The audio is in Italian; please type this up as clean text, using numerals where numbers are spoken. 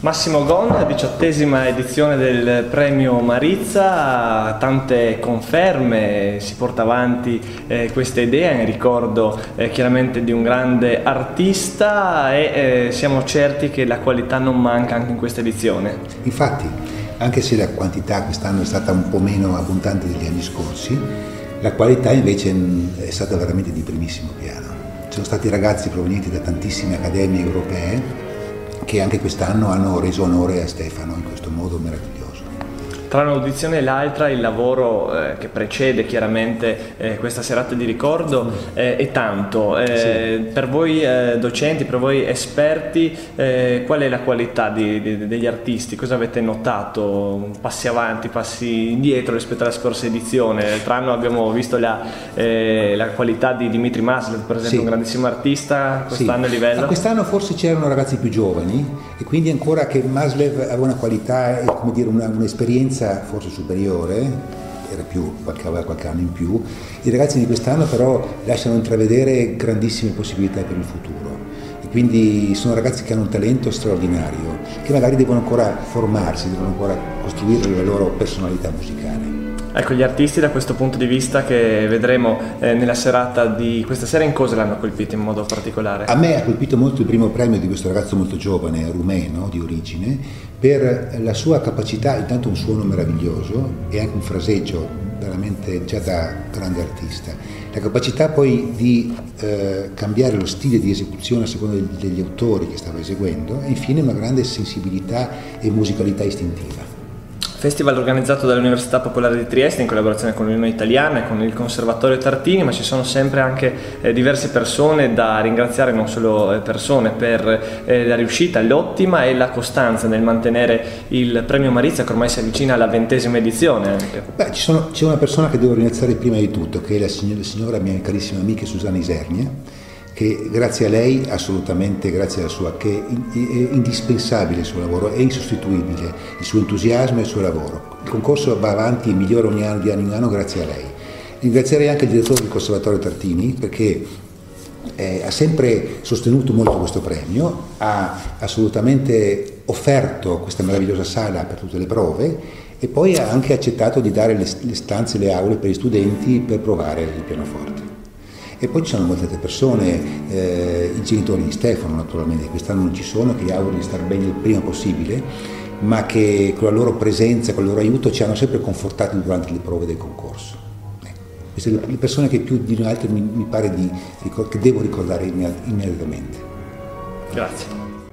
Massimo Gon, 18ª edizione del premio Marizza, tante conferme, si porta avanti questa idea in ricordo chiaramente di un grande artista e siamo certi che la qualità non manca anche in questa edizione. Infatti, anche se la quantità quest'anno è stata un po' meno abbondante degli anni scorsi, la qualità invece è stata veramente di primissimo piano. Ci sono stati ragazzi provenienti da tantissime accademie europee che anche quest'anno hanno reso onore a Stefano in questo modo meraviglioso. Tra un'audizione e l'altra il lavoro che precede chiaramente questa serata di ricordo è tanto. Sì. Per voi docenti, per voi esperti, qual è la qualità degli artisti? Cosa avete notato? Passi avanti, passi indietro rispetto alla scorsa edizione? L'altro anno abbiamo visto la qualità di Dmitry Maslev, per esempio, un grandissimo artista, quest'anno il livello? Ma quest'anno forse c'erano ragazzi più giovani e quindi ancora che Maslev aveva una qualità e come dire un'esperienza forse superiore, aveva qualche anno in più. I ragazzi di quest'anno però lasciano intravedere grandissime possibilità per il futuro e quindi sono ragazzi che hanno un talento straordinario, che magari devono ancora formarsi, devono ancora costruire la loro personalità musicale. Ecco, gli artisti da questo punto di vista che vedremo nella serata di questa sera, in cosa l'hanno colpito in modo particolare? A me ha colpito molto il primo premio di questo ragazzo molto giovane, rumeno di origine, per la sua capacità, intanto un suono meraviglioso e anche un fraseggio veramente già da grande artista. La capacità poi di cambiare lo stile di esecuzione a seconda degli autori che stava eseguendo e infine una grande sensibilità e musicalità istintiva. Festival organizzato dall'Università Popolare di Trieste in collaborazione con l'Unione Italiana e con il Conservatorio Tartini, ma ci sono sempre anche diverse persone da ringraziare, non solo persone, per la riuscita, l'ottima e la costanza nel mantenere il premio Marizza, che ormai si avvicina alla 20ª edizione anche. Beh, c'è una persona che devo ringraziare prima di tutto, che è la signora mia carissima amica Susanna Isernia, che grazie a lei, assolutamente grazie alla sua, che è indispensabile il suo lavoro, è insostituibile il suo entusiasmo e il suo lavoro. Il concorso va avanti e migliora ogni anno, di anno in anno, grazie a lei. Ringrazierei anche il direttore del Conservatorio Tartini perché ha sempre sostenuto molto questo premio, ha assolutamente offerto questa meravigliosa sala per tutte le prove e poi ha anche accettato di dare le stanze, le aule per gli studenti per provare il pianoforte. E poi ci sono molte altre persone, i genitori di Stefano naturalmente, quest'anno non ci sono, che gli auguro di star bene il prima possibile, ma che con la loro presenza, con il loro aiuto ci hanno sempre confortati durante le prove del concorso. Queste sono le persone che più di altre mi pare che devo ricordare immediatamente. Grazie.